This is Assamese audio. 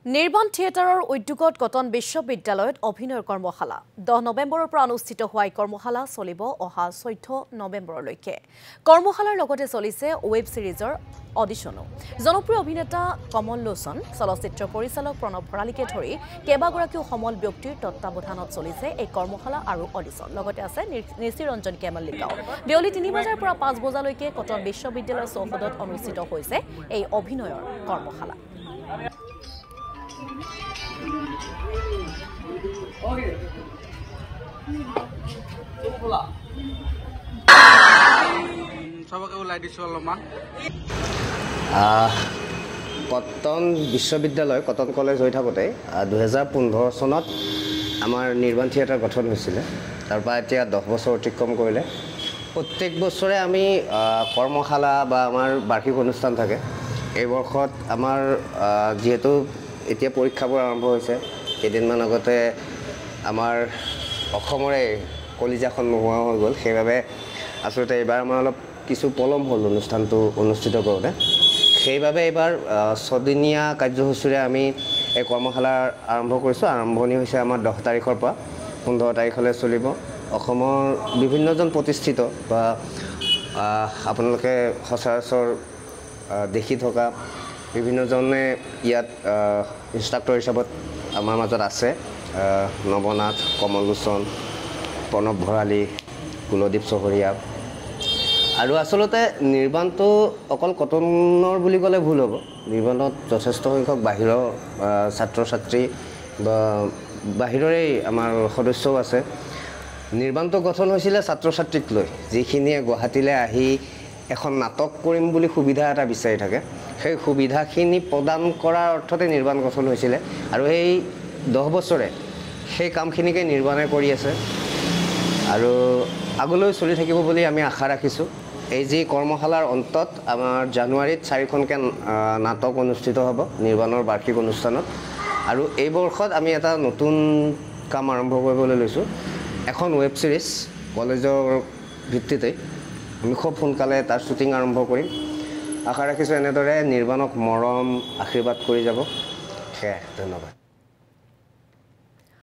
নিৰ্বাণ থিয়েটাৰৰ উদ্যোগত কটন বিশ্ববিদ্যালয়ত অভিনয়ৰ কৰ্মশালা 10 নৱেম্বৰৰ পৰা অনুষ্ঠিত হোৱা কৰ্মশালা চলিব অহা 14 নৱেম্বৰলৈকে কৰ্মশালাৰ লগতে চলিছে ওয়েব সিৰিজৰ অডিশনো জনপ্ৰিয় অভিনেতা কমল লোচন চলচ্চিত্ৰ পৰিচালক প্ৰণৱ ভৰালীকে ধৰি কেইবাগৰাকীও সমল ব্যক্তিৰ তত্ত্বাৱধানত চলিছে এই কৰ্মশালা আৰু অডিশন লগতে আছে নিচিৰঞ্জন কেমল্লিকাও দেউলি 3 বজাৰ পৰা 5 বজালৈকে কটন বিশ্ববিদ্যালয়ৰ চৌহদত অনুষ্ঠিত হৈছে এই অভিনয়ৰ কৰ্মশালা কটন বিশ্ববিদ্যালয় কটন কলেজ হৈ থাকোঁতে 2015 চনত আমাৰ নিৰ্বাণ থিয়েটাৰ গঠন হৈছিলে তাৰপৰা এতিয়া 10 বছৰ অতিক্ৰম কৰিলে প্ৰত্যেক বছৰে আমি কৰ্মশালা বা আমাৰ বাৰ্ষিক অনুষ্ঠান থাকে এই বৰ্ষত আমাৰ যেহেতু এতিয়া পৰীক্ষাবোৰ আৰম্ভ হৈছে কেইদিনমান আগতে আমাৰ অসমৰে কলিজাখন নোহোৱা হৈ গ'ল সেইবাবে আচলতে এইবাৰ আমাৰ অলপ কিছু পলম হ'ল অনুষ্ঠানটো অনুষ্ঠিত কৰোঁতে সেইবাবে এইবাৰ 6 দিনীয়া কাৰ্যসূচীৰে আমি এই কৰ্মশালা আৰম্ভ কৰিছোঁ আৰম্ভণি হৈছে আমাৰ 10 তাৰিখৰ পৰা 15 তাৰিখলৈ চলিব অসমৰ বিভিন্নজন প্ৰতিষ্ঠিত বা আপোনালোকে সচৰাচৰ দেখি থকা বিভিন্নজনে ইয়াত ইনষ্ট্ৰাক্টৰ হিচাপত আমাৰ মাজত আছে নৱনাথ কমল লোচন প্ৰণৱ ভৰালী কুলদীপ চহৰীয়া আৰু আচলতে নিৰ্বাণটো অকল কটনৰ বুলি ক'লে ভুল হ'ব নিৰ্বাণত যথেষ্ট সংখ্যক বাহিৰৰ ছাত্ৰ ছাত্ৰী বা বাহিৰৰে আমাৰ সদস্যও আছে নিৰ্বাণটো গঠন হৈছিলে ছাত্ৰ ছাত্ৰীক লৈ যিখিনিয়ে গুৱাহাটীলৈ আহি এখন নাটক কৰিম বুলি সুবিধা এটা বিচাৰি থাকে সেই সুবিধাখিনি প্ৰদান কৰাৰ অৰ্থতে নিৰ্বাণ গঠন হৈছিলে আৰু এই 10 বছৰে সেই কামখিনিকে নিৰ্বাণে কৰি আছে আৰু আগলৈ চলি থাকিব বুলি আমি আশা ৰাখিছোঁ এই যি কৰ্মশালাৰ অন্তত আমাৰ জানুৱাৰীত 4খনকৈ নাটক অনুষ্ঠিত হ'ব নিৰ্বাণৰ বাৰ্ষিক অনুষ্ঠানত আৰু এই বৰ্ষত আমি এটা নতুন কাম আৰম্ভ কৰিবলৈ লৈছোঁ এখন ৱেব ছিৰিজ কলেজৰ ভিত্তিতে আমি খুব সোনকালে তাৰ শ্বুটিং আৰম্ভ কৰিম আশা ৰাখিছোঁ এনেদৰে নিৰ্বাণক মৰম আশীৰ্বাদ কৰি যাব সেয়াই ধন্যবাদ